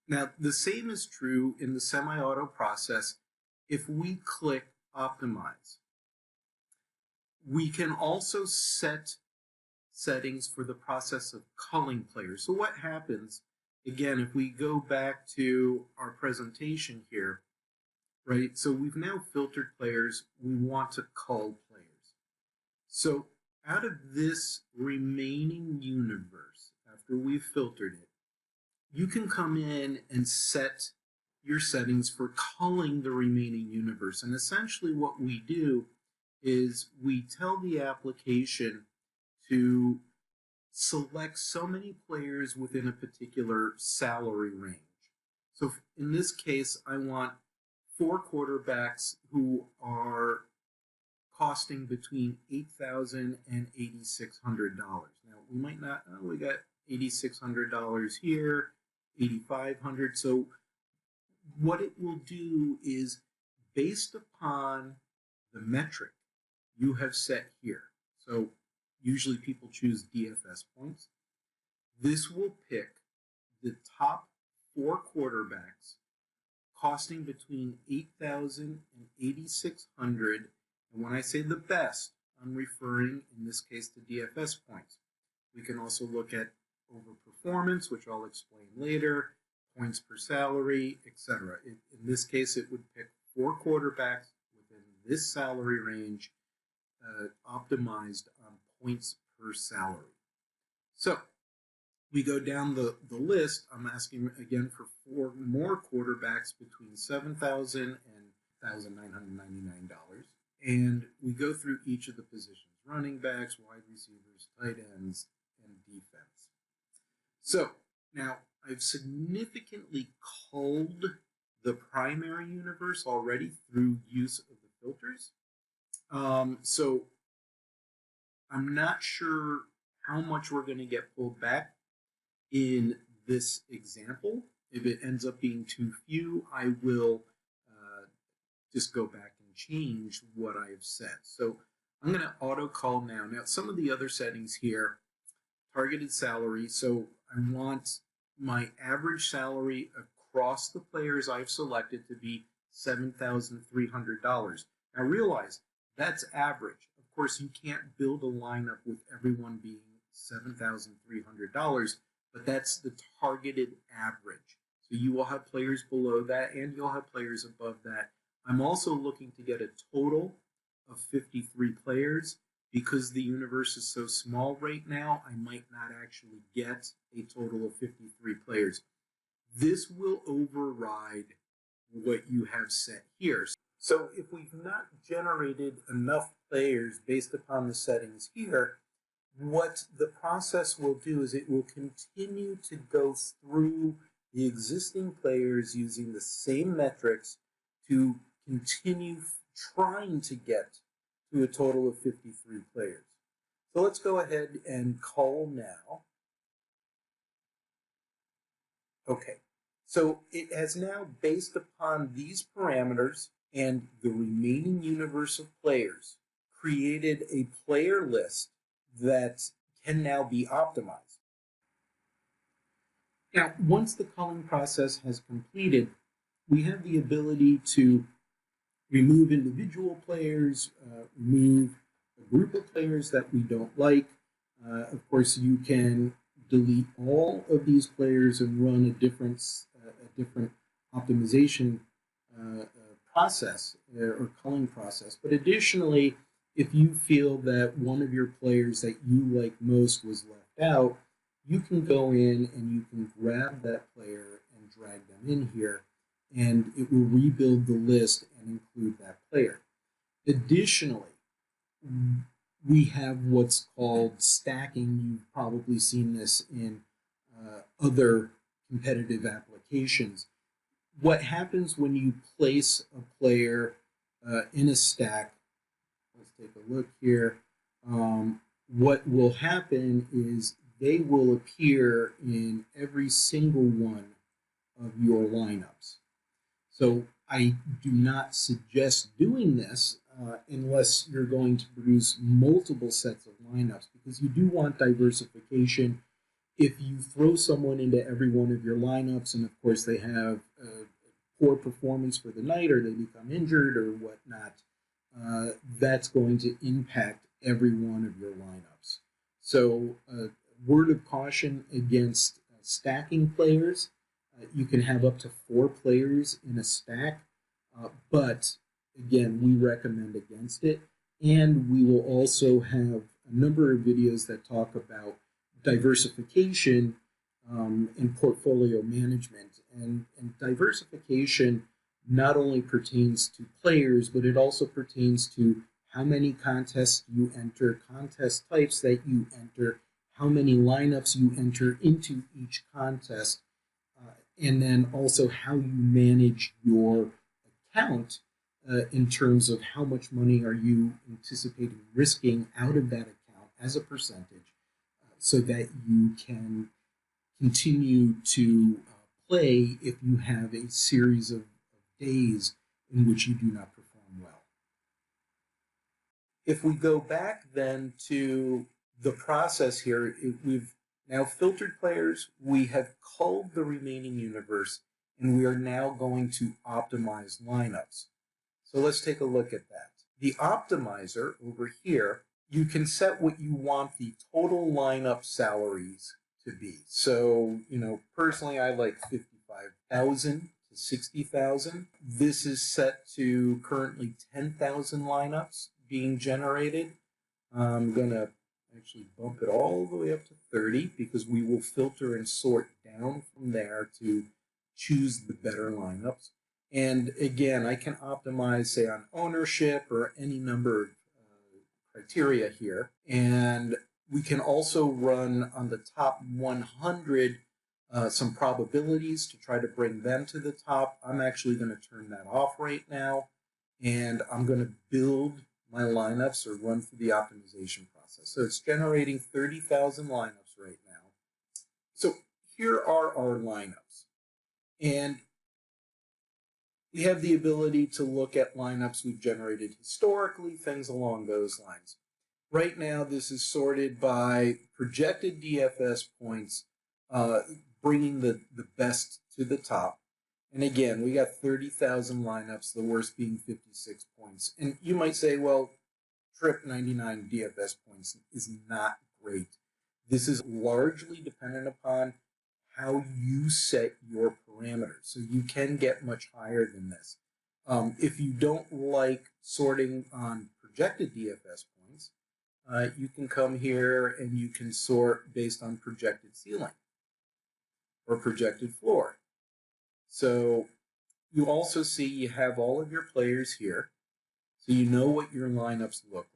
Now, the same is true in the semi-auto process. If we click Optimize, we can also set settings for the process of culling players. So what happens, again, if we go back to our presentation here, right? So we've now filtered players. We want to cull players. So out of this remaining universe, after we've filtered it, you can come in and set your settings for culling the remaining universe. And essentially what we do is we tell the application to select so many players within a particular salary range. So in this case, I want 4 quarterbacks who are costing between $8,000 and $8,600. Now we might not, we got $8,600 here, $8,500. So what it will do is, based upon the metric you have set here, so usually people choose DFS points, this will pick the top 4 quarterbacks costing between $8,000 and $8,600. And when I say the best, I'm referring in this case to DFS points. We can also look at overperformance, which I'll explain later, points per salary, etc. In this case, it would pick 4 quarterbacks within this salary range, optimized on points per salary. So we go down the list. I'm asking again for 4 more quarterbacks between $7,000 and $1,999. And we go through each of the positions: running backs, wide receivers, tight ends, and defense. So now I've significantly culled the primary universe already through use of the filters. So I'm not sure how much we're going to get pulled back in this example. If it ends up being too few, I will just go back and change what I have set. So I'm going to auto cull now. Now, some of the other settings here, targeted salary. So I want my average salary across the players I've selected to be $7,300. Now realize that's average. Of course, you can't build a lineup with everyone being $7,300, but that's the targeted average. So you will have players below that and you'll have players above that. I'm also looking to get a total of 53 players. Because the universe is so small right now, I might not actually get a total of 53 players. This will override what you have set here. So if we've not generated enough players based upon the settings here, what the process will do is it will continue to go through the existing players using the same metrics to continue trying to get to a total of 53 players. So let's go ahead and cull now. Okay, so it has now, based upon these parameters and the remaining universe of players, created a player list that can now be optimized. Now, once the culling process has completed, we have the ability to remove individual players, remove a group of players that we don't like. Of course, you can delete all of these players and run a different optimization process or culling process. But additionally, if you feel that one of your players that you like most was left out, you can go in and you can grab that player and drag them in here, and it will rebuild the list and include that player. Additionally, we have what's called stacking. You've probably seen this in other competitive applications. What happens when you place a player in a stack? Let's take a look here. What will happen is they will appear in every single one of your lineups. So I do not suggest doing this unless you're going to produce multiple sets of lineups, because you do want diversification. if you throw someone into every one of your lineups, and of course they have poor performance for the night, or they become injured, or whatnot, that's going to impact every one of your lineups. So, word of caution against stacking players. You can have up to 4 players in a stack, but again, we recommend against it. And we will also have a number of videos that talk about diversification and portfolio management. And diversification not only pertains to players, but it also pertains to how many contests you enter, contest types that you enter, how many lineups you enter into each contest, and then also how you manage your account in terms of how much money are you anticipating risking out of that account as a percentage, so that you can continue to play if you have a series of days in which you do not perform well. If we go back then to the process here, we've now filtered players, we have culled the remaining universe, and we are now going to optimize lineups. So let's take a look at that. The optimizer over here, you can set what you want the total lineup salaries to be. So, personally I like 55,000 to 60,000. This is set to currently 10,000 lineups being generated. I'm going to actually bump it all the way up to 30 because we will filter and sort down from there to choose the better lineups. And again, I can optimize, say, on ownership or any number of criteria here. And we can also run on the top 100 some probabilities to try to bring them to the top. I'm actually going to turn that off right now. And I'm going to build my lineups or run through the optimization process. So it's generating 30,000 lineups right now. So here are our lineups. And we have the ability to look at lineups we've generated historically, things along those lines. Right now, this is sorted by projected DFS points, bringing the best to the top. And again, we got 30,000 lineups, the worst being 56 points. And you might say, well, Trip 99 DFS points is not great. This is largely dependent upon how you set your parameters. So you can get much higher than this. If you don't like sorting on projected DFS points, you can come here and you can sort based on projected ceiling or projected floor. So you also see you have all of your players here. So you know what your lineups look